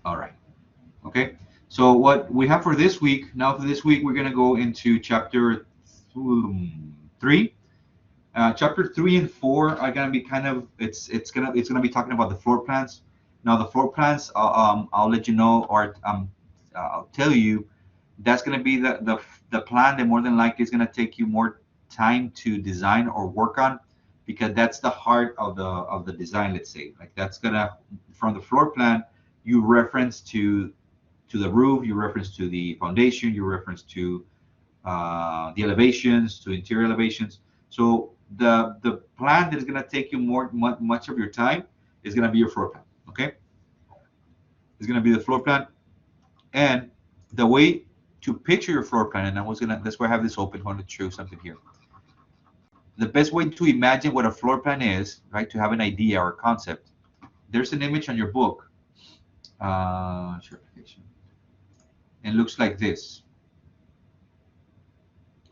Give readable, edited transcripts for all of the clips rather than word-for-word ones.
All right. Okay. So what we have for this week, now for this week, we're going to go into chapter 3. Chapter 3 and 4 are going to be kind of, it's gonna be talking about the floor plans. Now the floor plans, I'll let you know, or I'll tell you, that's going to be the plan that more than likely is going to take you more time to design or work on, because that's the heart of the design. Let's say, like, that's gonna, from the floor plan, you reference to the roof, you reference to the foundation, you reference to the elevations, to interior elevations. So the plan that is going to take you much of your time is going to be your floor plan. Okay, it's going to be the floor plan, and the way to picture your floor plan. And that's why I have this open. I want to show something here. The best way to imagine what a floor plan is, right? To have an idea or concept. There's an image on your book. Share application. It looks like this.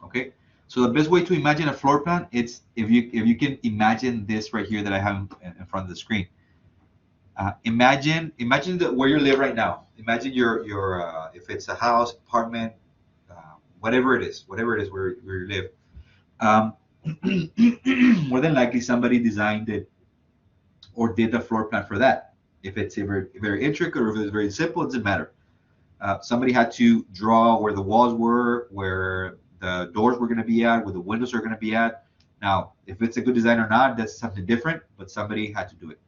Okay, so the best way to imagine a floor plan, it's if you can imagine this right here that I have in front of the screen. Imagine where you live right now. Imagine your if it's a house, apartment, whatever it is where you live. Um, More than likely somebody designed it or did the floor plan for that. If it's very intricate or if it's very simple, it doesn't matter. Somebody had to draw where the walls were, where the doors were going to be at, where the windows are going to be at. Now, if it's a good design or not, that's something different, but somebody had to do it.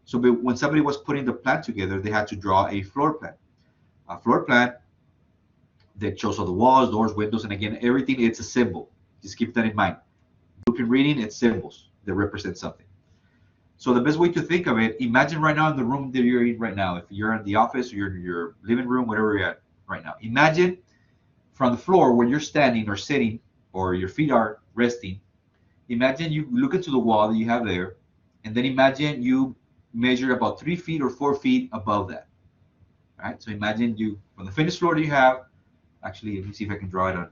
So when somebody was putting the plan together, they had to draw a floor plan. A floor plan that shows all the walls, doors, windows, and again, everything, it's a symbol. Just keep that in mind. Blueprint reading, it's symbols that represent something. So the best way to think of it, imagine right now in the room that you're in right now. If you're in the office or you're in your living room, whatever you're at right now, imagine from the floor where you're standing or sitting or your feet are resting. Imagine you look into the wall that you have there, and then imagine you measure about 3 feet or 4 feet above that. All right. So imagine you from the finished floor that you have. Actually, let me see if I can draw it on.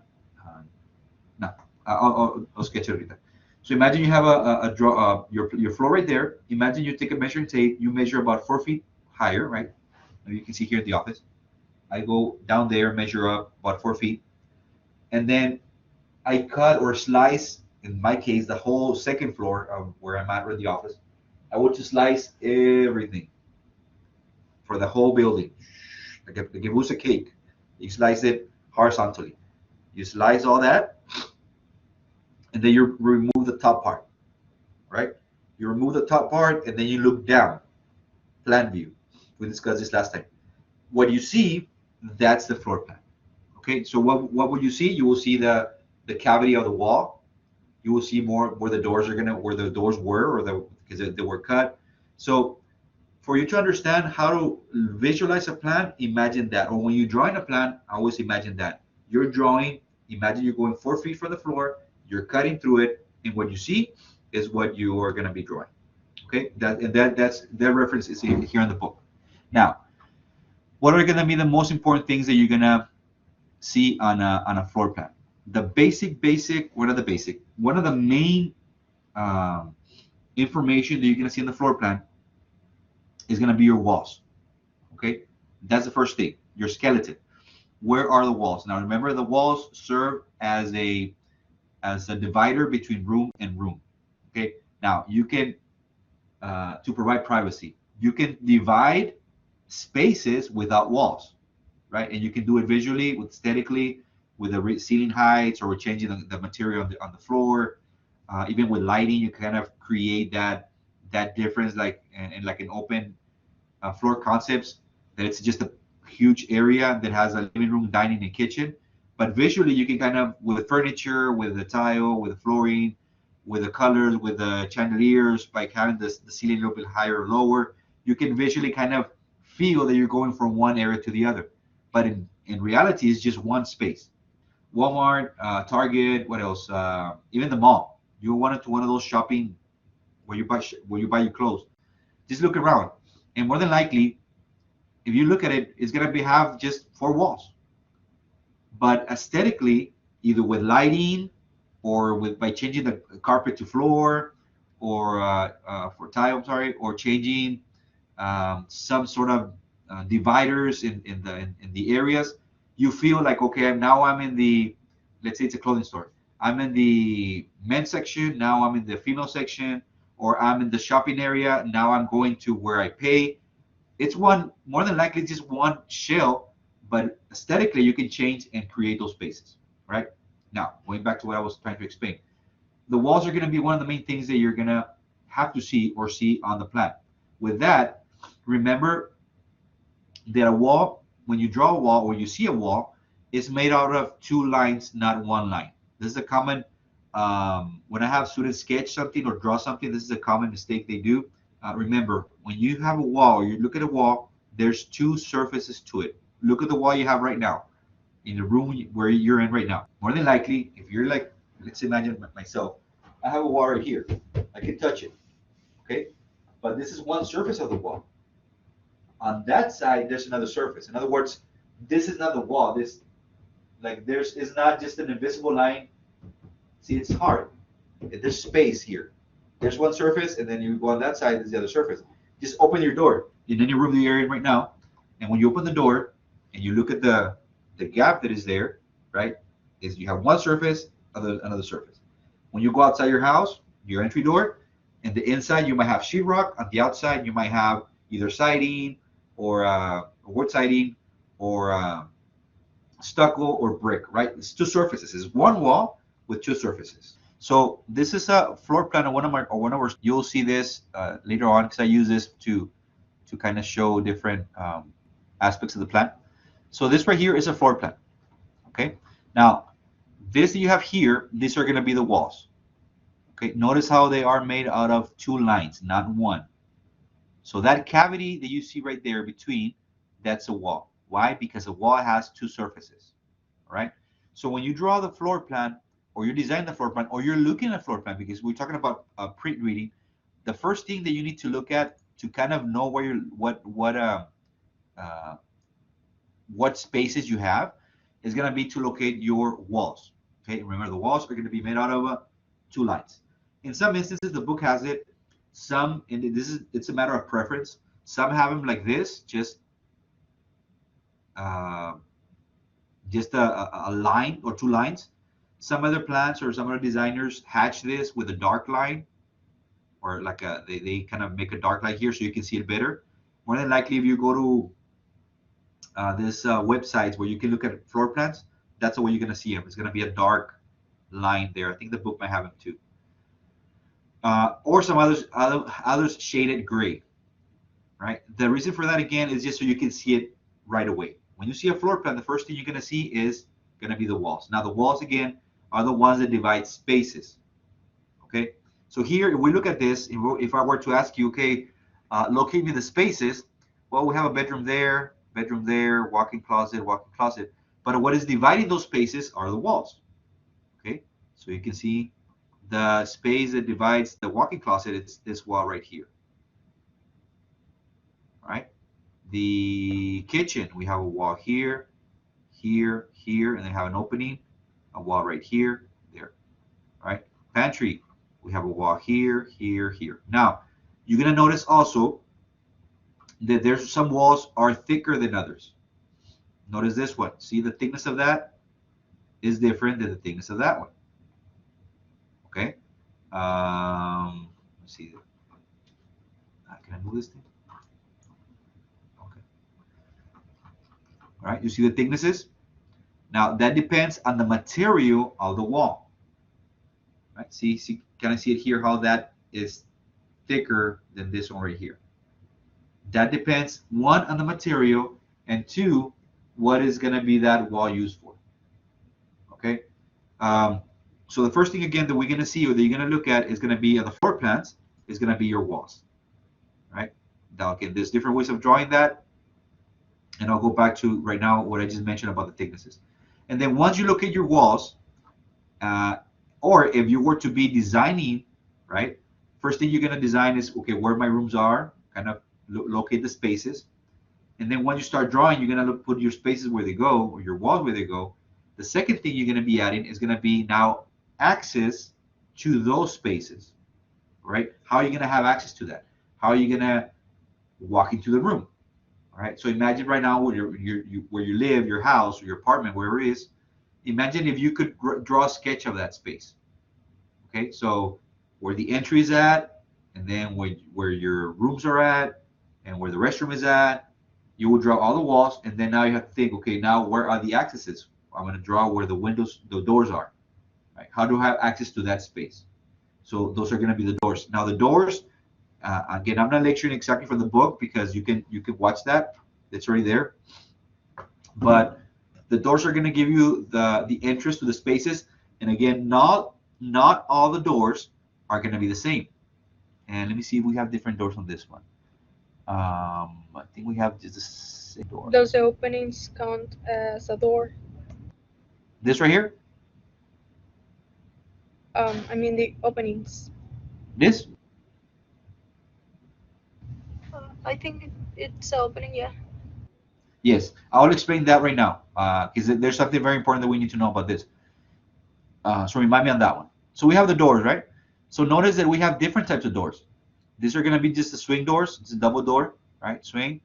No, I'll sketch it later. So imagine you have a draw your floor right there. Imagine you take a measuring tape. You measure about 4 feet higher, right? You can see here at the office. I go down there, measure up about 4 feet, and then I cut or slice. In my case, the whole second floor of where I'm at, or the office. I want to slice everything for the whole building. Like a piece of cake. You slice it horizontally. You slice all that, and then you remove the top part, right? You remove the top part, and then you look down, plan view. We discussed this last time. What you see, that's the floor plan. Okay, so what would you see? You will see the cavity of the wall. You will see more where the doors where the doors were, or because they were cut. So for you to understand how to visualize a plan, imagine that. Or when you're drawing a plan, always imagine that. You're drawing, imagine you're going 4 feet from the floor, you're cutting through it, and what you see is what you are going to be drawing. Okay, that reference is here in the book. Now, what are going to be the most important things that you're going to see on a floor plan? The basic, what are the basic? One of the main information that you're going to see in the floor plan is going to be your walls. Okay, that's the first thing, your skeleton. Where are the walls? Now remember, the walls serve as a divider between room and room. Okay, now you can to provide privacy, you can divide spaces without walls, right? And you can do it visually, with aesthetically, with the ceiling heights, or changing the material on the floor. Even with lighting, you kind of create that difference, like and like an open floor concepts, that it's just a huge area that has a living room, dining, and kitchen. But visually, you can kind of, with furniture, with the tile, with the flooring, with the colors, with the chandeliers, by having the ceiling a little bit higher or lower, you can visually kind of feel that you're going from one area to the other. But in reality, it's just one space. Walmart, Target, what else? Even the mall. You went into one of those shopping where you buy your clothes. Just look around, and more than likely, if you look at it, it's gonna have just 4 walls. But aesthetically, either with lighting or with by changing the carpet to floor, or for tile, I'm sorry, or changing some sort of dividers in the areas, you feel like, okay, now I'm in the, let's say it's a clothing store. I'm in the men's section, now I'm in the female section, or I'm in the shopping area, now I'm going to where I pay. It's one, more than likely just one shell, but aesthetically you can change and create those spaces, right? Now, going back to what I was trying to explain, the walls are going to be one of the main things that you're going to have to see or see on the plan. With that, remember that a wall, when you draw a wall or you see a wall, is made out of two lines, not one line. This is a common, when I have students sketch something or draw something, this is a common mistake they do. Remember, when you have a wall or you look at a wall, there's two surfaces to it. Look at the wall you have right now in the room where you're in right now. More than likely, if you're like, let's imagine myself, I have a wall right here. I can touch it, okay? But this is one surface of the wall. On that side, there's another surface. In other words, this is not the wall. This, like, there's, is not just an invisible line. See, it's hard. There's space here. There's one surface, and then you go on that side, there's the other surface. Just open your door in any room that you're in right now, and when you open the door and you look at the gap that is there, right, is you have one surface, another surface. When you go outside your house, your entry door, and the inside you might have sheetrock. On the outside you might have either siding or wood siding or stucco or brick, right? It's two surfaces. It's one wall with two surfaces. So this is a floor plan of one of our. You'll see this later on because I use this to kind of show different aspects of the plan. So this right here is a floor plan. Okay. Now this that you have here, these are going to be the walls. Okay. Notice how they are made out of two lines, not one. So that cavity that you see right there between, that's a wall. Why? Because a wall has two surfaces. All right. So when you draw the floor plan, or you design the floor plan, or you're looking at floor plan, because we're talking about print reading, the first thing that you need to look at to kind of know where you're, what spaces you have is going to be to locate your walls. Okay, remember the walls are going to be made out of two lines. In some instances, the book has it. Some, and it's a matter of preference. Some have them like this, just a line or two lines. Some other plants or some other designers hatch this with a dark line, or like they kind of make a dark line here so you can see it better. More than likely, if you go to this websites where you can look at floor plans, that's the way you're going to see them. It's going to be a dark line there. I think the book might have them too. Or some others shaded gray, right? The reason for that, again, is just so you can see it right away. When you see a floor plan, the first thing you're going to see is going to be the walls. Now, the walls, again, are the ones that divide spaces, okay? So here, if we look at this, if I were to ask you, okay, locate me the spaces, well, we have a bedroom there, walk-in closet, but what is dividing those spaces are the walls, okay? So you can see the space that divides the walk-in closet, it's this wall right here, right? The kitchen, we have a wall here, here, here, and then have an opening, a wall right here, there, right? Pantry, we have a wall here, here, here. Now, you're gonna notice also that there's some walls are thicker than others. Notice this one. See, the thickness of that is different than the thickness of that one. Okay. Let's see. Can I move this thing? Okay. All right. You see the thicknesses? Now that depends on the material of the wall. Right? See, can I see it here? How that is thicker than this one right here. That depends, one, on the material, and two, what is going to be that wall used for. Okay. So the first thing, again, that we're going to see or that you're going to look at is going to be on the floor plans is going to be your walls. Right. Now, again, there's different ways of drawing that. And I'll go back to right now what I just mentioned about the thicknesses. And then once you locate your walls, or if you were to be designing, right, first thing you're going to design is, okay, where my rooms are, kind of locate the spaces. And then once you start drawing, you're going to put your spaces where they go, or your walls where they go. The second thing you're going to be adding is going to be now access to those spaces, right? How are you going to have access to that? How are you going to walk into the room? All right. So imagine right now where where you live, your house or your apartment, wherever it is. Imagine if you could draw a sketch of that space. Okay. So where the entry is at, and then where your rooms are at, and where the restroom is at. You will draw all the walls, and then now you have to think, okay, now where are the accesses? I'm going to draw where the windows, the doors are. Right? How do I have access to that space? So those are going to be the doors. Now the doors, again, I'm not lecturing exactly from the book because you can watch that. It's already there. But the doors are going to give you the entrance to the spaces. And again, not all the doors are going to be the same. And let me see if we have different doors on this one. I think we have just the same door. Does the openings count as a door? This right here. I mean the openings. This. I think it's an opening, yeah. Yes, I'll explain that right now because there's something very important that we need to know about this. So remind me on that one. So we have the doors, right? So notice that we have different types of doors. These are going to be just the swing doors. It's a double door, right? Swing.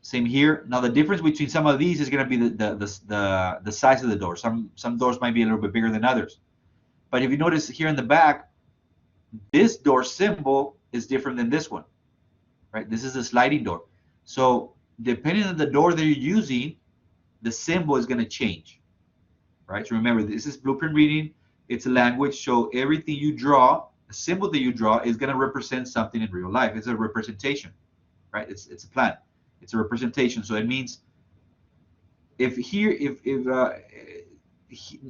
Same here. Now the difference between some of these is going to be the size of the door. Some doors might be a little bit bigger than others. But if you notice here in the back, this door symbol is different than this one, right? This is a sliding door. So depending on the door that you're using, the symbol is going to change, right? So remember, this is blueprint reading. It's a language, so everything you draw, a symbol that you draw is going to represent something in real life. It's a representation, right? It's a plan. It's a representation. So it means if here,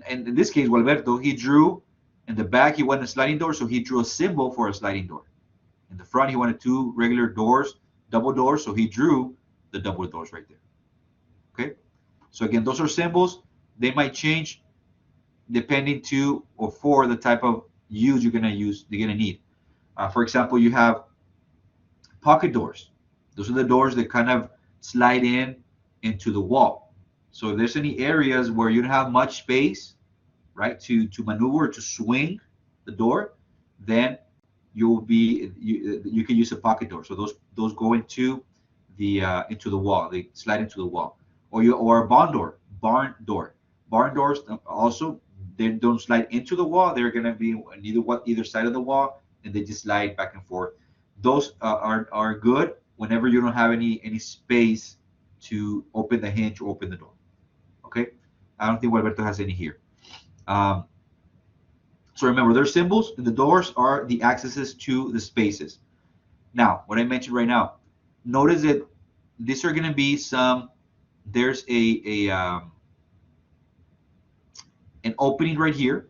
and in this case, Gualberto, he drew in the back, he wanted a sliding door, so he drew a symbol for a sliding door. In the front, he wanted two regular doors, double doors, so he drew the double doors right there. Okay? So again, those are symbols. They might change depending to or for the type of use you're gonna need. For example, you have pocket doors. Those are the doors that kind of slide into the wall. So if there's any areas where you don't have much space, right, to maneuver, to swing the door, then you can use a pocket door. So those go into the wall. They slide into the wall. Or a barn door. Barn doors also, they don't slide into the wall. They're gonna be on either side of the wall, and they just slide back and forth. Those are good whenever you don't have any space to open the hinge or open the door. Okay, I don't think Alberto has any here. Um, so remember, their symbols and the doors are the accesses to the spaces. Now, what I mentioned right now, notice that these are going to be there's an opening right here.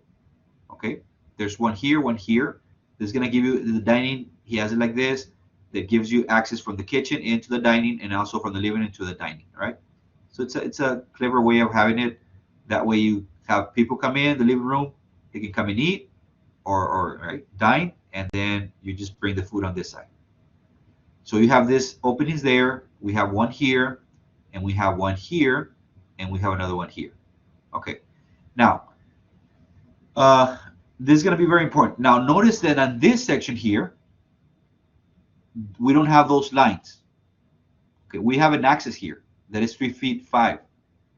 Okay, there's one here, one here. This is going to give you the dining. He has it like this. That gives you access from the kitchen into the dining, and also from the living into the dining. All right. So it's a clever way of having it. That way you have people come in the living room. They can come and eat or right, dine, and then you just bring the food on this side. So you have this openings there. We have one here, and we have one here, and we have another one here. Okay. Now, this is going to be very important. Now, notice that on this section here, we don't have those lines. Okay, we have an access here that is 3 feet 5.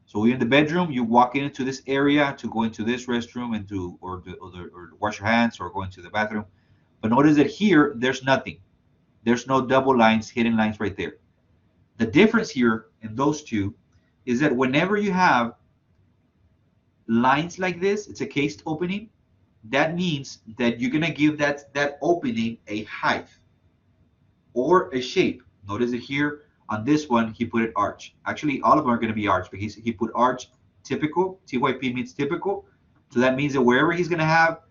So you're in the bedroom, you walk into this area to go into this restroom and or wash your hands or go into the bathroom. But notice that here, there's nothing. There's no double lines, hidden lines right there. The difference here in those two is that whenever you have lines like this, it's a cased opening. That means that you're gonna give that opening a height or a shape. Notice that here on this one, he put it arch. Actually, all of them are going to be arch because he put arch typical. TYP means typical. So that means that wherever he's going to have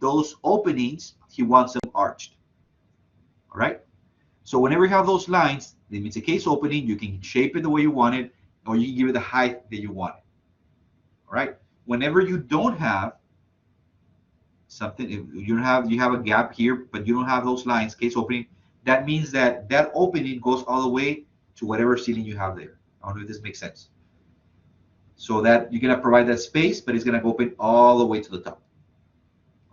those openings, he wants them arched. All right. So whenever you have those lines, it means a case opening. You can shape it the way you want it, or you can give it the height that you want it. All right. Whenever you don't have something, if you have a gap here, but you don't have those lines, case opening, that means that opening goes all the way to whatever ceiling you have there. I don't know if this makes sense. So that you're going to provide that space, but it's going to open all the way to the top.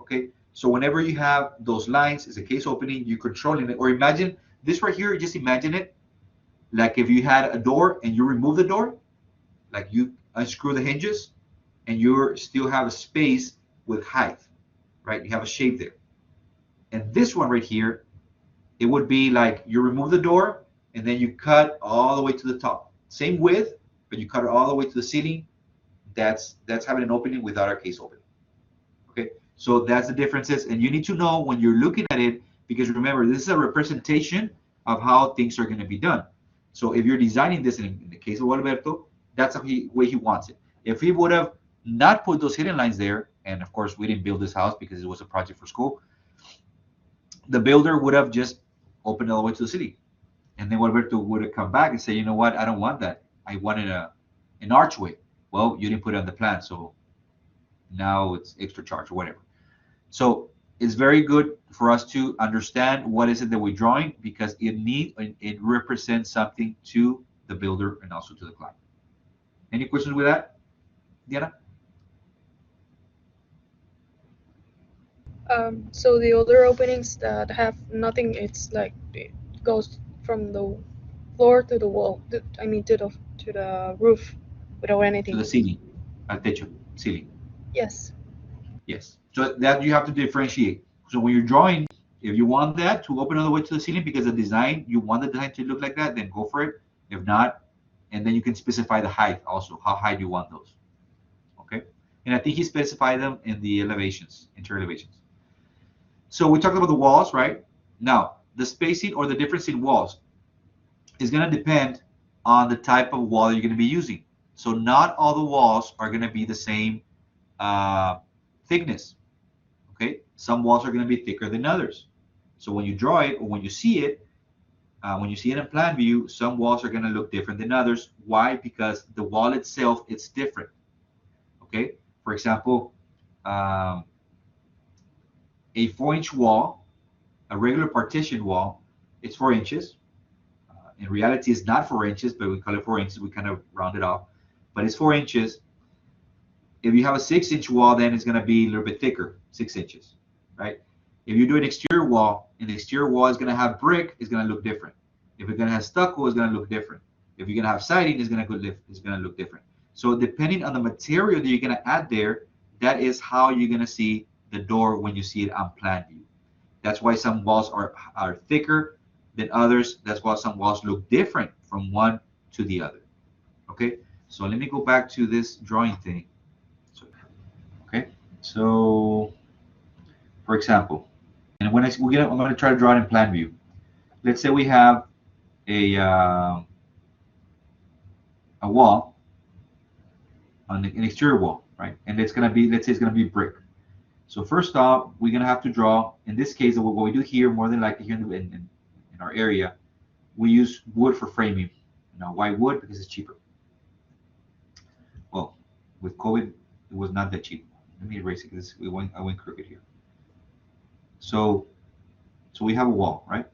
Okay, so whenever you have those lines, it's a case opening, you're controlling it. Or imagine this right here, just imagine it Like if you had a door and you remove the door, like you unscrew the hinges and you still have a space with height, right? You have a shape there. And this one right here, it would be like you remove the door and then you cut all the way to the top. Same width, but you cut it all the way to the ceiling. That's having an opening without a case opening. Okay, so that's the differences, and you need to know when you're looking at it, because remember, this is a representation of how things are going to be done. So if you're designing this, in the case of Alberto, that's the way he wants it. If he would have not put those hidden lines there, and of course we didn't build this house because it was a project for school, the builder would have just opened all the way to the city, and then Alberto would have come back and say, you know what, I don't want that. I wanted an archway. Well, you didn't put it on the plan, so now it's extra charge or whatever. So it's very good for us to understand what is it that we're drawing, because it represents something to the builder and also to the client. Any questions with that, Diana? So the other openings that have nothing, it's like it goes from the floor to the wall. I mean to the roof without To anything. the ceiling, al techo, ceiling. Yes. Yes. So that you have to differentiate. So when you're drawing, if you want that to open all the way to the ceiling because the design, you want the design to look like that, then go for it. If not, and then you can specify the height also. How high do you want those? Okay. And I think he specified them in the elevations, interior elevations. So we talked about the walls, right? Now, the spacing or the difference in walls is going to depend on the type of wall you're going to be using. So not all the walls are going to be the same thickness. Okay, some walls are going to be thicker than others. So when you draw it or when you see it in plan view, some walls are going to look different than others. Why? Because the wall itself, it's different. Okay, for example, a 4-inch wall, a regular partition wall, it's 4 inches. In reality, it's not 4 inches, but we call it 4 inches. We kind of round it off, but it's 4 inches. If you have a 6-inch wall, then it's going to be a little bit thicker, 6 inches, right? If you do an exterior wall, and the exterior wall is going to have brick, it's going to look different. If you're going to have stucco, it's going to look different. If you're going to have siding, it's going to look different. So depending on the material that you're going to add there, that is how you're going to see the door when you see it on plan view. That's why some walls are thicker than others. That's why some walls look different from one to the other. Okay, so let me go back to this drawing thing. Okay, so for example, and when I'm going to try to draw it in plan view. Let's say we have a wall, an exterior wall, right? And it's going to be, let's say it's going to be brick. So first off, we're going to have to draw, in this case, what we do here, more than likely here in our area, we use wood for framing. Now, why wood? Because it's cheaper. Well, with COVID, it was not that cheap. Let me erase it because I went crooked here. So we have a wall, right?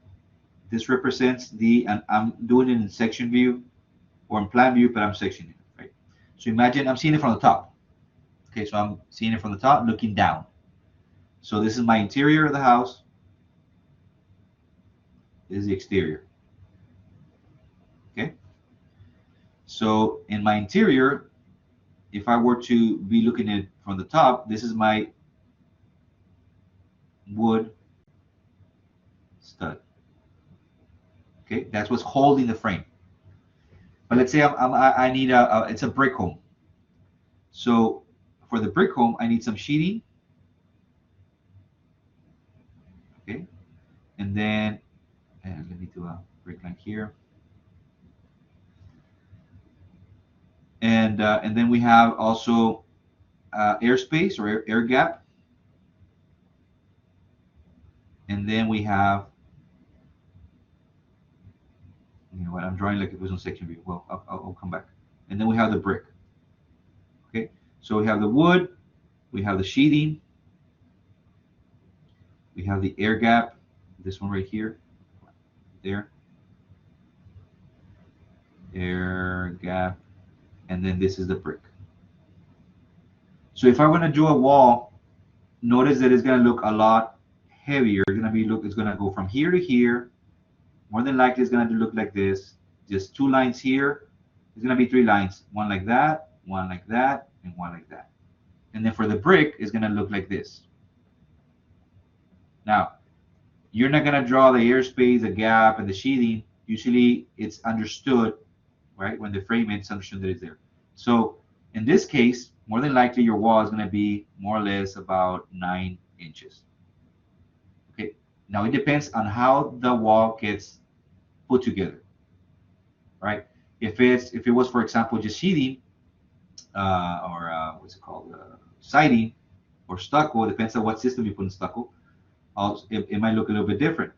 This represents and I'm doing it in section view or in plan view, but I'm sectioning it, right? So imagine I'm seeing it from the top. Okay, so I'm seeing it from the top, looking down. So this is my interior of the house. This is the exterior. Okay. So in my interior, if I were to be looking at it from the top, this is my wood stud. Okay, that's what's holding the frame. But let's say I need it's a brick home. So for the brick home, I need some sheeting. Okay, and then let me do a brick line here. And then we have also airspace or air gap. And then we have, you know what, I'm drawing like it was on section view. Well, I'll come back. And then we have the brick. Okay, so we have the wood, we have the sheething, we have the air gap, this one right here, there, air gap, and then this is the brick. So if I want to do a wall, notice that it's going to look a lot heavier. It's going to go from here to here. More than likely, it's going to look like this just 2 lines here. It's gonna be 3 lines, one like that, and one like that. And then for the brick, it's gonna look like this. Now, you're not gonna draw the airspace, the gap, and the sheathing. Usually, it's understood, right? When they frame it, it's understood that it's there. So in this case, more than likely, your wall is gonna be more or less about 9 inches. Okay. Now it depends on how the wall gets put together, right? If it was, for example, just sheathing, or what's it called, siding or stucco, depends on what system you put in stucco. Also, it might look a little bit different,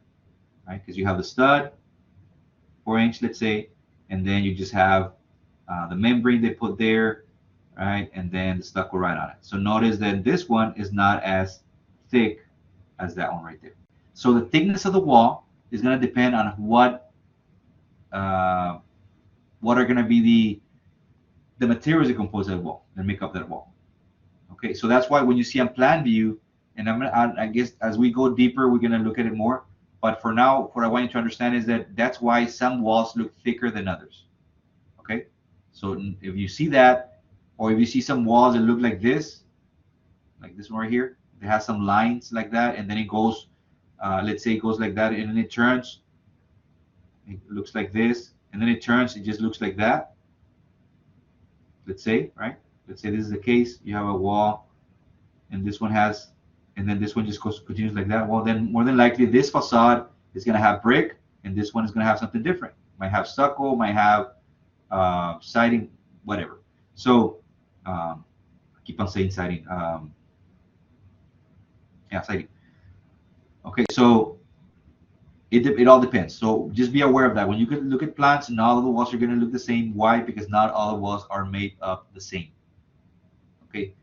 right? Because you have the stud, 4-inch, let's say, and then you just have the membrane they put there, right? And then the stucco right on it. So notice that this one is not as thick as that one right there. So the thickness of the wall is going to depend on uh, what are going to be the materials that compose that wall, that make up that wall. Okay, so that's why when you see on plan view, and I guess as we go deeper, we're gonna look at it more. But for now, what I want you to understand is that that's why some walls look thicker than others. Okay, so if you see that, or if you see some walls that look like this one right here, it has some lines like that, and then it goes, let's say it goes like that, and then it turns, it looks like this, and then it turns, it just looks like that. Let's say, right? Let's say this is the case. You have a wall, and this one has, and then this one just continues like that. Well, then more than likely this facade is going to have brick, and this one is going to have something different. Might have stucco, might have siding, whatever. So I keep on saying siding. Yeah, siding. Okay, so it all depends. So just be aware of that. When you look at plans, not all of the walls are going to look the same. Why? Because not all the walls are made up the same. Okay.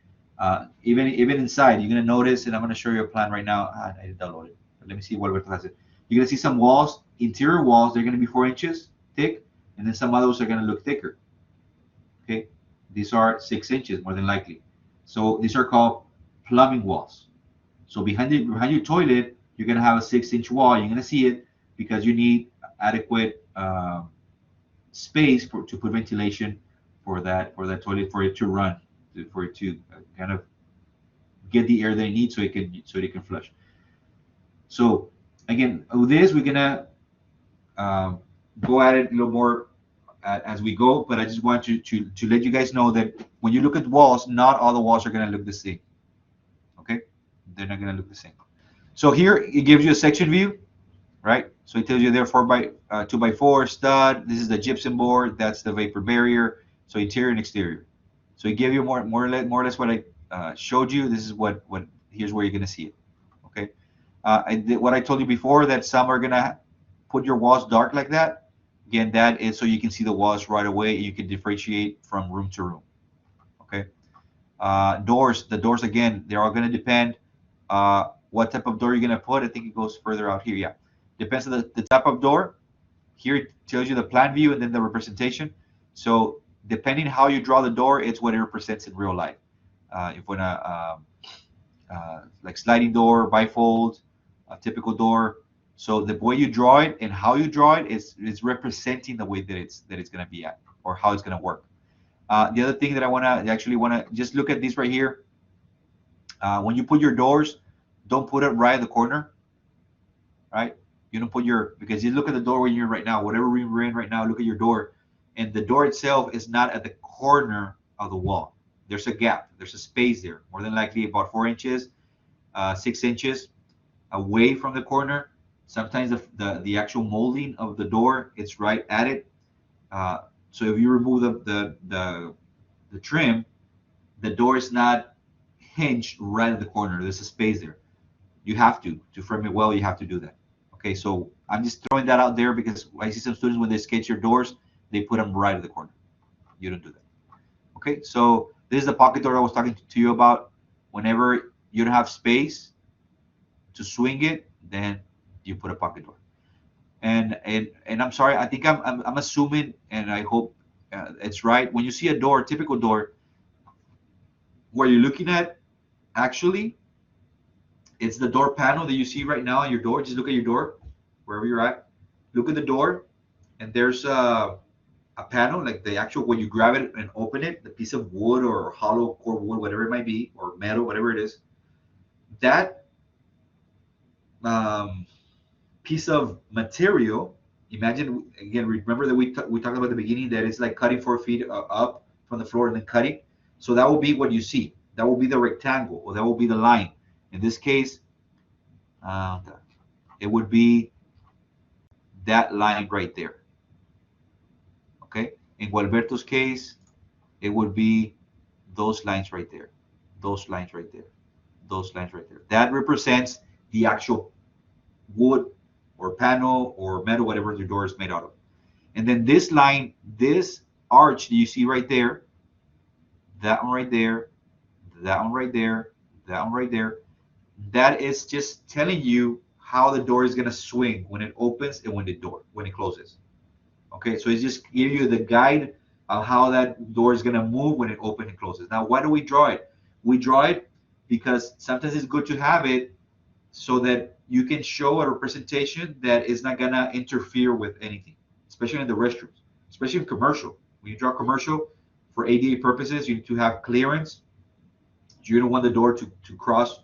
Even inside, you're gonna notice, and I'm gonna show you a plan right now. I didn't download it. But let me see what has it. You're gonna see some walls, interior walls. They're gonna be 4 inches thick, and then some others are gonna look thicker. Okay, these are 6 inches more than likely. So these are called plumbing walls. So behind your toilet, you're gonna have a 6-inch wall. You're gonna see it because you need adequate space to put ventilation for that toilet, for it to run, for it to kind of get the air that it needs so it can flush. So again, with this we're gonna go at it a little more as we go, but I just want to let you guys know that when you look at walls, not all the walls are gonna look the same. Okay, they're not gonna look the same. So here it gives you a section view, right? So it tells you there 2x4 stud. This is the gypsum board. That's the vapor barrier. So interior and exterior. So it gave you more or less what I showed you. This is what here's where you're gonna see it. Okay. What I told you before, that some are gonna put your walls dark like that. Again, that is so you can see the walls right away. You can differentiate from room to room. Okay. Doors. The doors again, they're all gonna depend. What type of door you're gonna put. I think it goes further out here. Yeah. Depends on the type of door. Here it tells you the plan view and then the representation. So depending how you draw the door, it's what it represents in real life. If when like sliding door, bifold, a typical door. So the way you draw it and how you draw it is representing the way that it's going to be at, or how it's going to work. The other thing that I actually want to just look at this right here. When you put your doors, don't put it right at the corner, right? You don't put because you look at the door where you're right now, whatever room we're in right now, look at your door, and the door itself is not at the corner of the wall. There's a gap, there's a space there, more than likely about 4 inches, 6 inches away from the corner. Sometimes the actual molding of the door, it's right at it. So if you remove the trim, the door is not hinged right at the corner. There's a space there. You have to frame it well. You have to do that. Okay, so I'm just throwing that out there because I see some students when they sketch your doors, they put them right at the corner. You don't do that. Okay, so this is the pocket door I was talking to you about. Whenever you don't have space to swing it, then you put a pocket door. And I'm sorry, I think I'm assuming, and I hope it's right. When you see a door, typical door, what you're looking at, actually, it's the door panel that you see right now on your door. Just look at your door, wherever you're at. Look at the door, and there's a panel, like the actual, when you grab it and open it, the piece of wood or hollow core wood, whatever it might be, or metal, whatever it is, that um, piece of material, imagine, again, remember that we talked about at the beginning that it's like cutting 4 feet up from the floor and then cutting. So that will be what you see. That will be the rectangle, or that will be the line. In this case, it would be that line right there. Okay. In Gualberto's case, it would be those lines right there, those lines right there, those lines right there. That represents the actual wood or panel or metal, whatever the door is made out of. And then this line, this arch that you see right there, that one right there, that one right there, that one right there, that is just telling you how the door is going to swing when it opens and when it closes. Okay, so it's just give you the guide of how that door is going to move when it opens and closes. Now, why do we draw it? We draw it because sometimes it's good to have it so that you can show a representation that is not going to interfere with anything, especially in the restrooms, especially in commercial. When you draw commercial for ADA purposes, you need to have clearance. You don't want the door to cross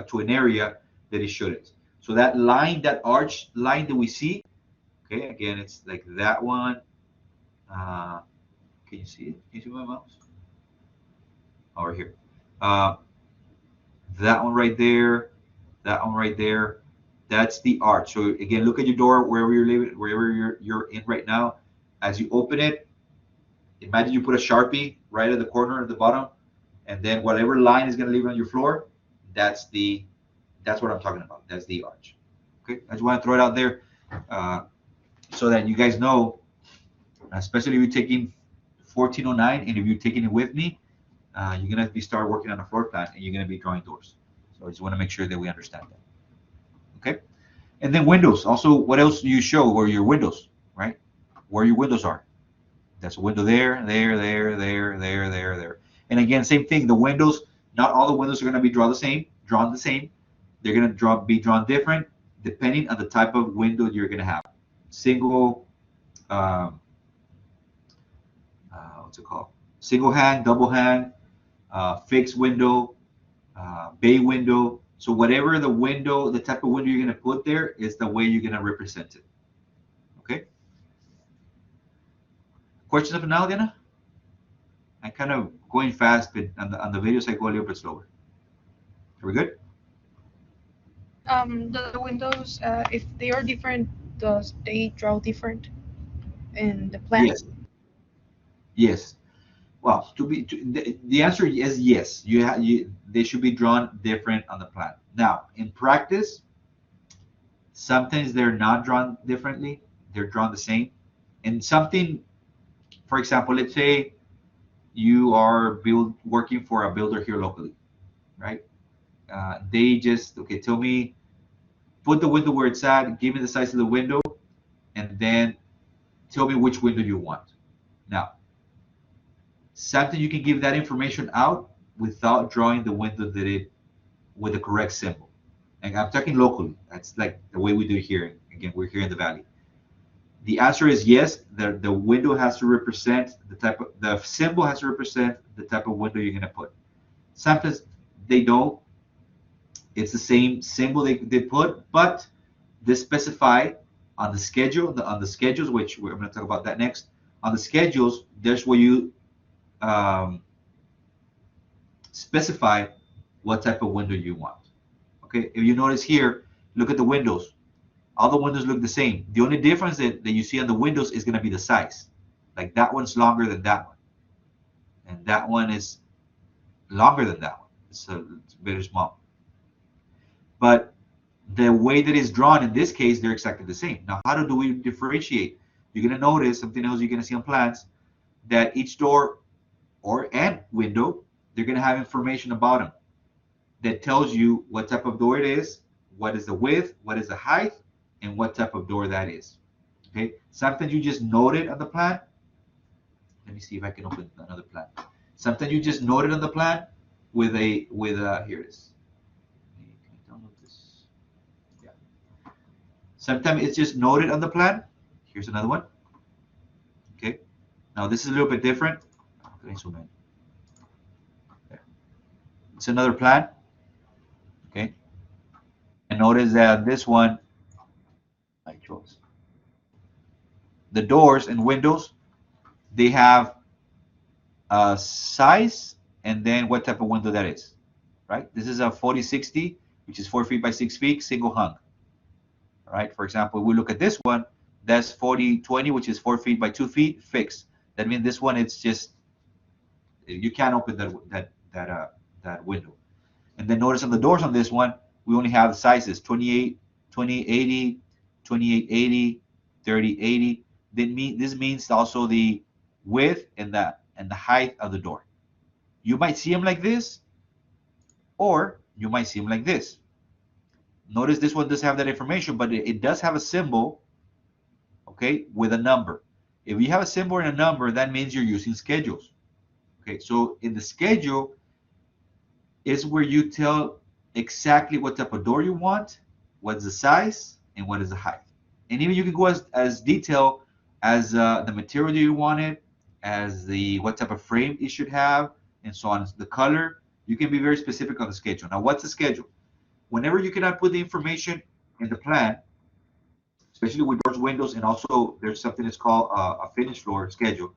to an area that it shouldn't. So that line, that arch line that we see, okay, again, it's like that one. Can you see it? Can you see my mouse? Over here. That one right there, that one right there. That's the arch. So again, look at your door wherever you're living, wherever you're in right now. As you open it, imagine you put a Sharpie right at the corner at the bottom, and then whatever line is going to leave on your floor, that's what I'm talking about. That's the arch. Okay, I just want to throw it out there so that you guys know, especially if you're taking 1409 and if you're taking it with me, you're going to be start working on a floor plan and you're going to be drawing doors. So I just want to make sure that we understand that. Okay, and then windows. Also, what else do you show? Where your windows, right? Where your windows are. That's a window there, there, there, there, there, there, there. And again, same thing. The windows, not all the windows are going to be drawn the same. They're going to be drawn different depending on the type of window you're going to have. Single, what's it called? Single hang, double hang, fixed window, bay window. So whatever the window, the type of window you're going to put there is the way you're going to represent it. Okay. Questions up and now, Diana? I'm kind of going fast, but on the videos I go a little bit slower. Are we good? The windows, if they are different, does they draw different in the plan? Yes. Yes. Well, the answer is yes. They should be drawn different on the plan. Now, in practice, sometimes they're not drawn differently. They're drawn the same. And something, for example, let's say you are working for a builder here locally, right? They just, okay, tell me, put the window where it's at, give me the size of the window, and then tell me which window you want. Now, something you can give that information out without drawing the window with the correct symbol. And I'm talking locally. That's like the way we do it here. Again, we're here in the Valley. The answer is yes. The window has to represent the symbol has to represent the type of window you're going to put. Sometimes they don't. It's the same symbol they put, but they specify on the schedule, on the schedules, which we're going to talk about that next. On the schedules, there's where you specify what type of window you want. Okay, if you notice here, look at the windows. All the windows look the same. The only difference that you see on the windows is going to be the size. Like that one's longer than that one, and that one is longer than that one. It's very small. But the way that it's drawn in this case, they're exactly the same. Now, how do we differentiate? You're going to notice something else you're going to see on plans, that each door and window, they're going to have information about them that tells you what type of door it is, what is the width, what is the height, and what type of door that is. Okay, something you just noted on the plan. Let me see if I can open another plan. Something you just noted on the plan with here it is. Can I download this? Yeah. Sometimes it's just noted on the plan. Here's another one. Now this is a little bit different. It's another plan. Okay. And notice that this one, I chose. The doors and windows, they have a size and then what type of window that is, right? This is a 4060, which is 4 feet by 6 feet, single hung. All right. For example, we look at this one, that's 4020, which is 4 feet by 2 feet, fixed. That means this one, it's just, you can't open that window. And then notice on the doors on this one, we only have the sizes 28, 2880, 2880, 3080. This means also the width and the height of the door. You might see them like this, or you might see them like this. Notice this one doesn't have that information, but it does have a symbol, okay, with a number. If you have a symbol and a number, that means you're using schedules. Okay, so in the schedule is where you tell exactly what type of door you want, what's the size, and what is the height. And even you can go as detailed as the material you want it, as the what type of frame it should have, and so on. The color, you can be very specific on the schedule. Now, what's the schedule? Whenever you cannot put the information in the plan, especially with doors, windows, and also there's something that's called a finished floor schedule,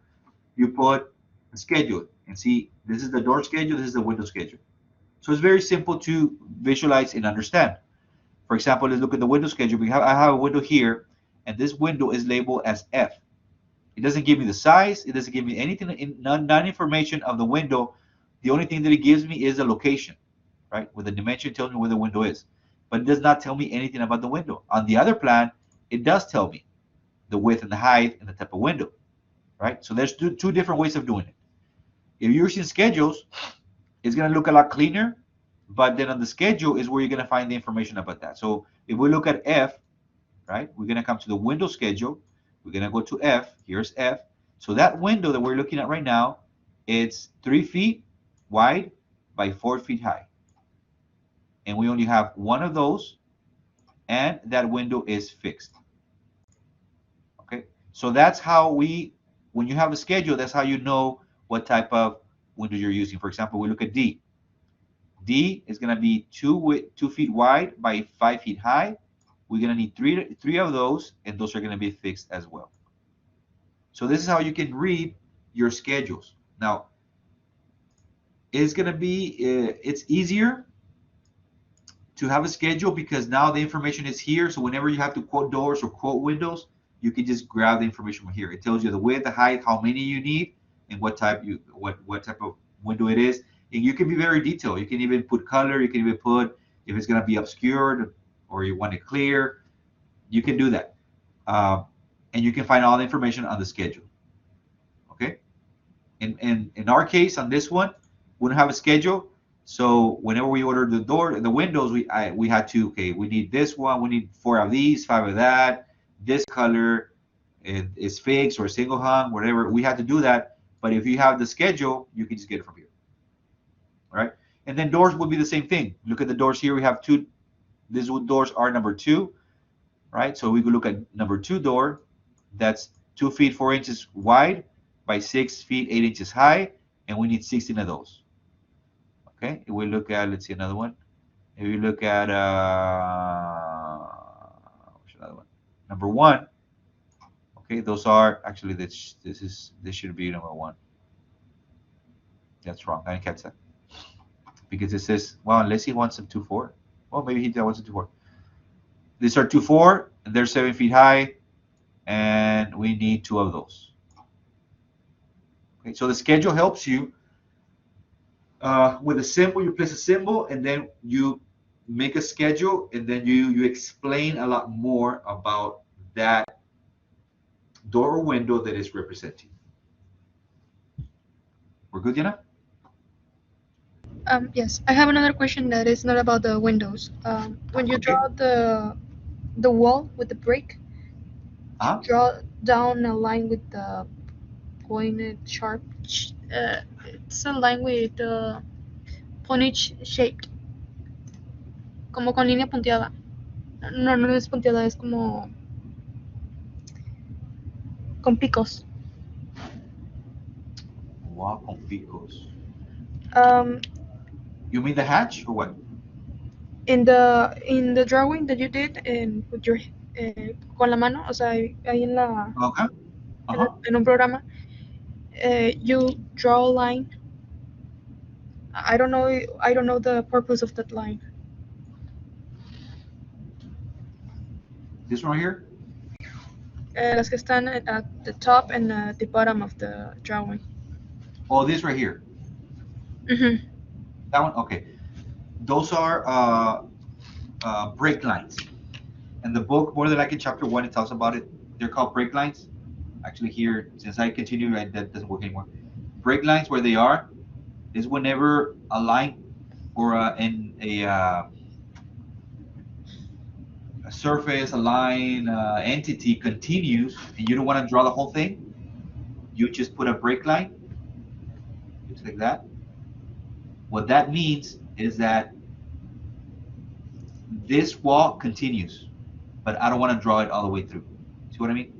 you put a schedule and see, this is the door schedule, this is the window schedule. So it's very simple to visualize and understand. For example, let's look at the window schedule. I have a window here, and this window is labeled as F. It doesn't give me the size. It doesn't give me anything, none information of the window. The only thing that it gives me is the location, right? With the dimension, it tells me where the window is. But it does not tell me anything about the window. On the other plan, it does tell me the width and the height and the type of window, right? So there's two different ways of doing it. If you're using schedules, it's going to look a lot cleaner, but then on the schedule is where you're going to find the information about that. So if we look at F, right, we're going to come to the window schedule. We're going to go to F. Here's F. So that window that we're looking at right now, it's 3 feet wide by 4 feet high. And we only have one of those, and that window is fixed. Okay, so that's how when you have a schedule, that's how you know what type of window you're using. For example, we look at D. D is going to be 2 feet wide by 5 feet high. We're going to need three of those, and those are going to be fixed as well. So this is how you can read your schedules. Now, it's going to be, it's easier to have a schedule because now the information is here. So whenever you have to quote doors or quote windows, you can just grab the information from here. It tells you the width, the height, how many you need, and what type of window it is. And you can be very detailed. You can even put color. You can even put if it's going to be obscured or you want it clear. You can do that, and you can find all the information on the schedule. Okay. In our case, on this one, we don't have a schedule. So whenever we ordered the windows, we had to, okay, we need this one, we need 4 of these, 5 of that, this color is fixed or single hung, whatever. We had to do that. But if you have the schedule, you can just get it from here. All right. And then doors would be the same thing. Look at the doors here. We have 2. These doors are number 2, right? So we could look at number 2 door. That's 2 feet 4 inches wide by 6 feet 8 inches high, and we need 16 of those. Okay. If we look at, let's see another one. If we look at what's another one? Number 1. Okay, those are actually this should be number 1. That's wrong. I didn't catch that because it says, well, unless he wants them 2-4. Well, maybe he wants them 2-4. These are 2-4, and they're 7 feet high, and we need 2 of those. Okay, so the schedule helps you with a symbol. You place a symbol, and then you make a schedule, and then you explain a lot more about that door or window that is representing. We're good, Yana? Yes, I have another question that is not about the windows. When you draw the wall with the brick, draw down a line with the pointed sharp. It's a line with the pointed shaped, como con línea punteada. No, no es punteada, es como con picos. Wall con picos. Um, You mean the hatch or what? in the drawing that you did with your con la mano, o sea, ahí Okay. Uh-huh. en un programa, you draw a line. I don't know the purpose of that line. This one right here? Las que están at the top and the bottom of the drawing. Oh, this right here. Mm-hmm. That one? Okay. Those are break lines. And the book, more than like in chapter 1, it talks about it. They're called break lines. Actually, here, since I continue, that doesn't work anymore. Break lines, where they are, is whenever a line or a surface, a line, entity continues, and you don't want to draw the whole thing, you just put a break line, just like that. What that means is that this wall continues, but I don't want to draw it all the way through. See what I mean?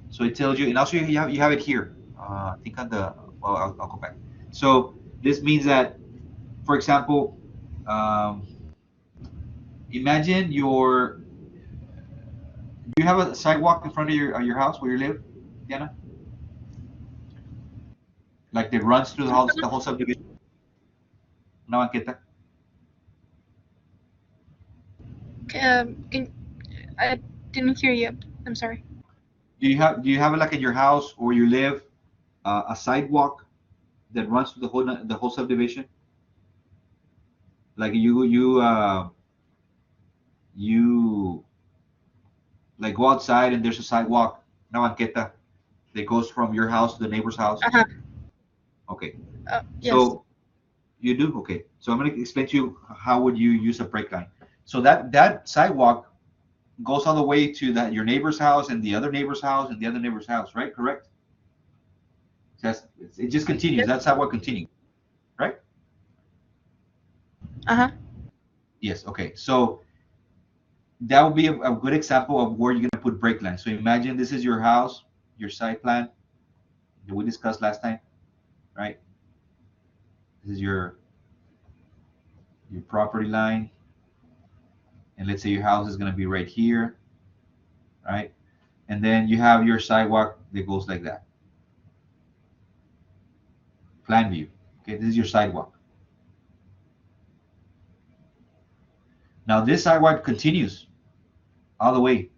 So it tells you, and also you have it here. I think on the, well, I'll go back. So this means that, for example, imagine you have a sidewalk in front of your house where you live, Diana? Like that runs through the whole subdivision? Una banqueta? I didn't hear you. I'm sorry. Do you have like in your house where you live a sidewalk that runs through the whole subdivision? Like you like go outside and there's a sidewalk, una banqueta, that goes from your house to the neighbor's house. Uh-huh. Okay. Yes. So you do? Okay. So I'm going to explain to you how would you use a break line. So that sidewalk goes all the way to your neighbor's house and the other neighbor's house and the other neighbor's house, right? Correct? It just continues. Yes. That sidewalk continues, right? Uh-huh. Yes. Okay. So that would be a good example of where you're going to put break lines. So imagine this is your house, your site plan that we discussed last time, right? This is your property line. And let's say your house is going to be right here, right? And then you have your sidewalk that goes like that. Plan view. Okay, this is your sidewalk. Now this sidewalk continues all the way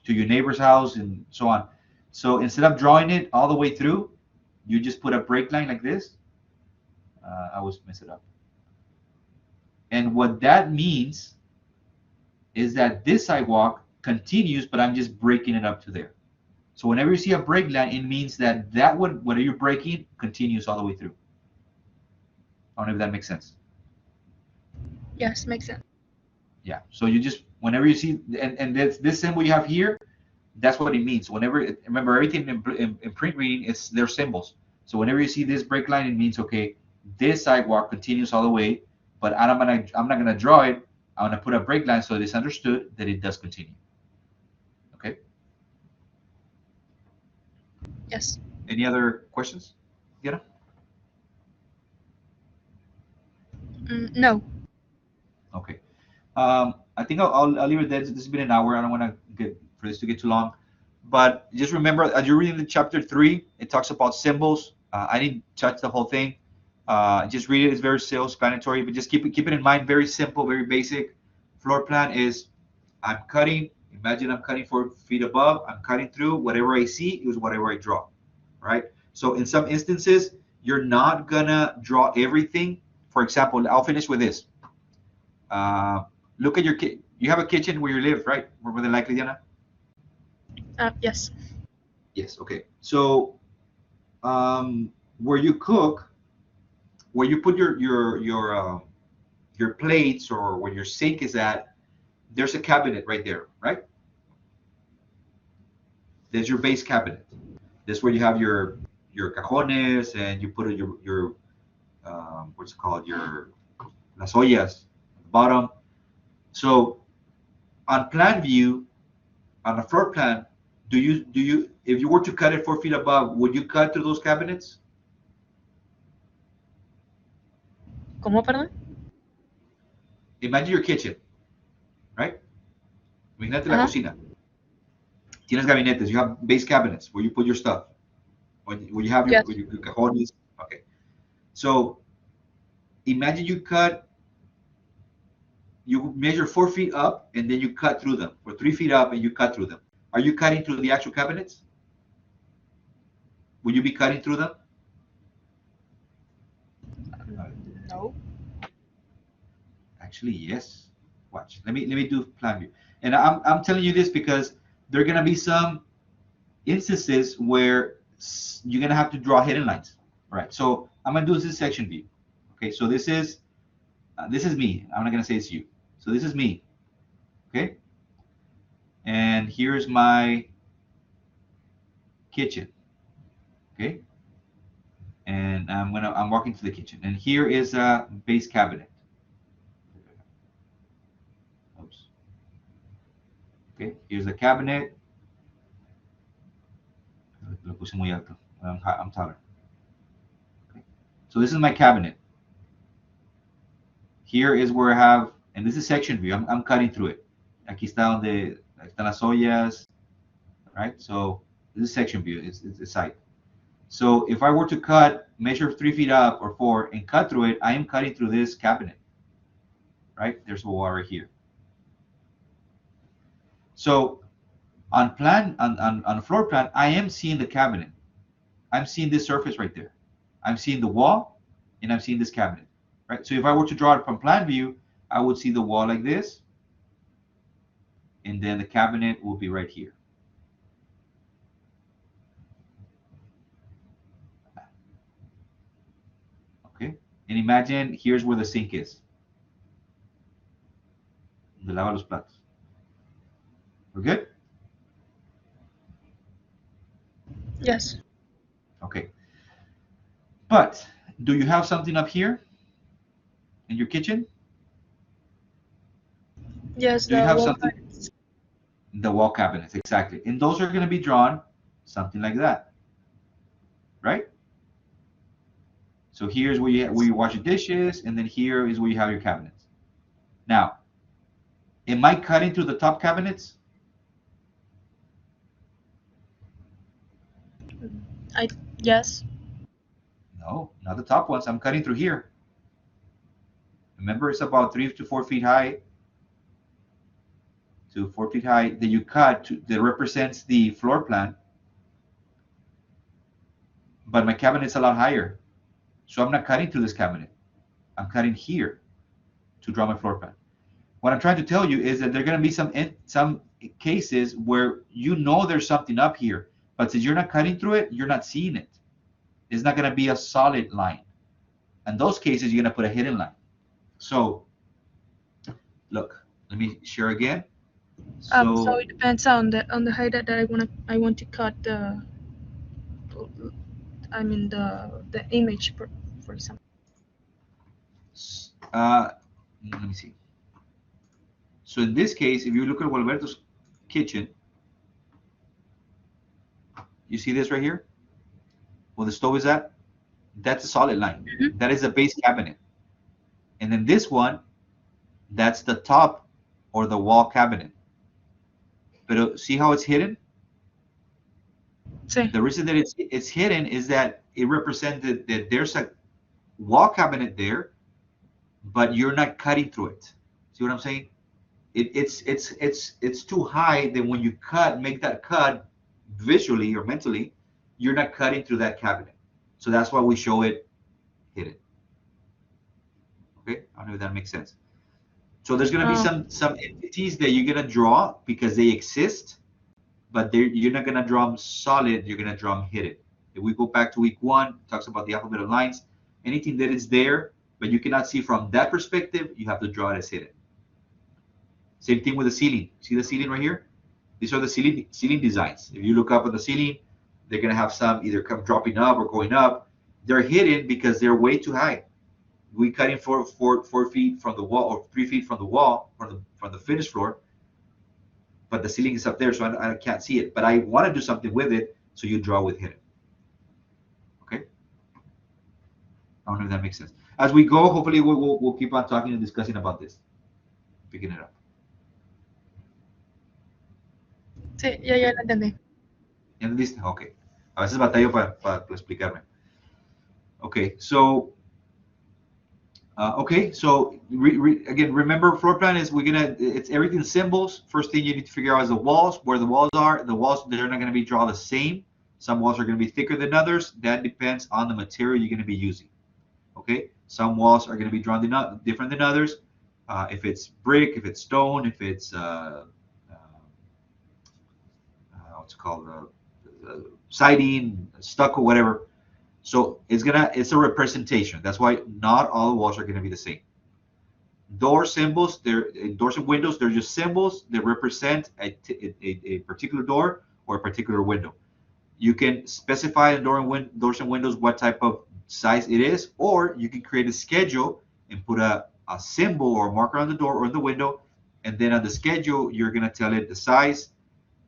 to your neighbor's house and so on. So instead of drawing it all the way through, you just put a break line like this. I always mess it up. And what that means is that this sidewalk continues, but I'm just breaking it up to there. So whenever you see a break line, it means that one, whatever you're breaking, continues all the way through. I don't know if that makes sense. Yes, makes sense. Yeah. So you just, whenever you see, and this symbol you have here, that's what it means. Remember, everything in print reading, they're symbols. So whenever you see this break line, it means, okay, this sidewalk continues all the way, but I'm not gonna draw it. I'm gonna put a break line so it is understood that it does continue. Okay. Yes. Any other questions, Diana? No. Okay. I think I'll leave it there. This has been an hour. I don't want to for this to get too long. But just remember, as you're reading the chapter 3, it talks about symbols. I didn't touch the whole thing. Just read it. It's very self-explanatory, but just keep it in mind. Very simple, very basic. Floor plan is I'm cutting. Imagine I'm cutting 4 feet above. I'm cutting through. Whatever I see is whatever I draw, right? So in some instances, you're not gonna draw everything. For example, I'll finish with this. Look at your kitchen. You have a kitchen where you live, right? More than likely, Diana? Yes. Yes. Okay. So where you cook, where you put your plates or where your sink is at, there's a cabinet right there, right? There's your base cabinet. That's where you have your cajones and you put your what's it called, your las ollas at the bottom. So on plan view, on a floor plan, do you if you were to cut it 4 feet above, would you cut through those cabinets? ¿Cómo, perdón? Imagine your kitchen, right? Imagínate la Ajá. cocina. Tienes gabinetes. You have base cabinets where you put your stuff. When you have your, Yes. your cajones. Okay. So imagine you measure 4 feet up and then you cut through them, or 3 feet up and you cut through them. Are you cutting through the actual cabinets? Will you be cutting through them? No. Actually, yes. Watch. Let me do plan view. And I'm telling you this because there are gonna be some instances where you're gonna have to draw hidden lines. All right. So I'm gonna do this section view. Okay. So this is me. I'm not gonna say it's you. So this is me. Okay. And here's my kitchen. Okay. And I'm walking to the kitchen. And here is a base cabinet. Oops. Okay. Here's a cabinet. Lo puse muy alto. I'm taller. Okay. So this is my cabinet. Here is where I have, and this is section view. I'm cutting through it. Aquí está donde están las ollas, right? So this is section view. It's a site. So if I were to cut, measure 3 feet up or 4 and cut through it, I am cutting through this cabinet, right? There's a wall right here. So on floor plan, I am seeing the cabinet. I'm seeing this surface right there. I'm seeing the wall and I'm seeing this cabinet, right? So if I were to draw it from plan view, I would see the wall like this, and then the cabinet will be right here. Okay, and imagine here's where the sink is. De lava los platos. We're good? Yes. Okay. But do you have something up here in your kitchen? Yes, Do you the have wall something? cabinets. The wall cabinets, exactly. And those are going to be drawn something like that, right? So here's where you wash your dishes, and then here is where you have your cabinets. Now, am I cutting through the top cabinets? Yes. No, not the top ones. I'm cutting through here. Remember, it's about 3 to 4 feet high. To 4 feet high that you cut that represents the floor plan. But my cabinet's a lot higher. So I'm not cutting through this cabinet. I'm cutting here to draw my floor plan. What I'm trying to tell you is that there are going to be some cases where you know there's something up here, but since you're not cutting through it, you're not seeing it. It's not going to be a solid line. In those cases, you're going to put a hidden line. So, look, let me share again. So it depends on the height that I want to cut the the image for example. Let me see. So in this case, if you look at Gualberto's kitchen, you see this right here? Where the stove is at? That's a solid line. Mm-hmm. That is a base cabinet. And then this one, that's the top or the wall cabinet. But see how it's hidden? Sí. The reason that it's hidden is that it represented that there's a wall cabinet there, but you're not cutting through it. See what I'm saying? It's too high that when you make that cut visually or mentally, you're not cutting through that cabinet. So that's why we show it hidden. Okay, I don't know if that makes sense. So there's going to be some entities that you're going to draw because they exist, but you're not going to draw them solid. You're going to draw them hidden. If we go back to week 1, it talks about the alphabet of lines. Anything that is there, but you cannot see from that perspective, you have to draw it as hidden. Same thing with the ceiling. See the ceiling right here? These are the ceiling designs. If you look up at the ceiling, they're going to have some either dropping up or going up. They're hidden because they're way too high. We cut in 4 feet from the wall or 3 feet from the wall from the finished floor, but the ceiling is up there, so I can't see it. But I want to do something with it, so you draw with hidden. Okay? I don't know if that makes sense. as we go, hopefully we'll keep on talking and discussing about this, picking it up. Sí, ya lo entendí. ¿Entendiste? Ok. A veces batallo para explicarme. Okay, so again, remember floor plan is it's everything symbols. First thing you need to figure out is the walls, where the walls are. The walls, they're not going to be drawn the same. Some walls are going to be thicker than others. That depends on the material you're going to be using. Okay, some walls are going to be drawn different than others. If it's brick, if it's stone, if it's what's it called, siding, stucco, whatever. So it's a representation. That's why not all the walls are going to be the same. Door symbols, doors and windows, they're just symbols that represent a particular door or a particular window. You can specify in doors and windows what type of size it is, or you can create a schedule and put a symbol or a marker on the door or the window, and then on the schedule you're going to tell it the size,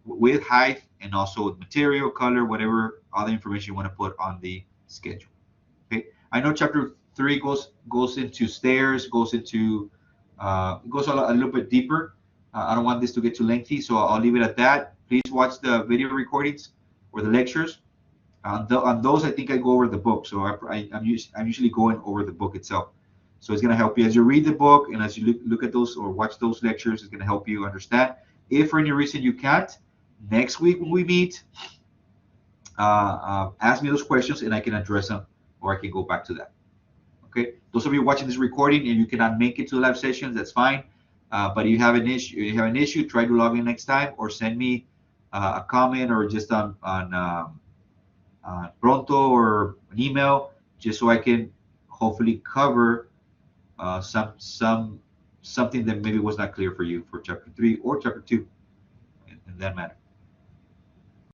width, height, and also material, color, whatever other information you want to put on the schedule. Okay, I know chapter 3 goes into stairs, goes into goes a little bit deeper. I don't want this to get too lengthy, so I'll leave it at that. Please watch the video recordings or the lectures. On those, I think I go over the book, so I'm usually going over the book itself. So it's going to help you as you read the book and as you look at those or watch those lectures. It's going to help you understand. If for any reason you can't, next week when we meet, ask me those questions and I can address them, or I can go back to that. Okay, those of you watching this recording and you cannot make it to the live sessions, that's fine. But you have an issue, try to log in next time, or send me a comment, or just on Pronto or an email, just so I can hopefully cover something that maybe was not clear for you for chapter 3 or chapter 2 in that matter.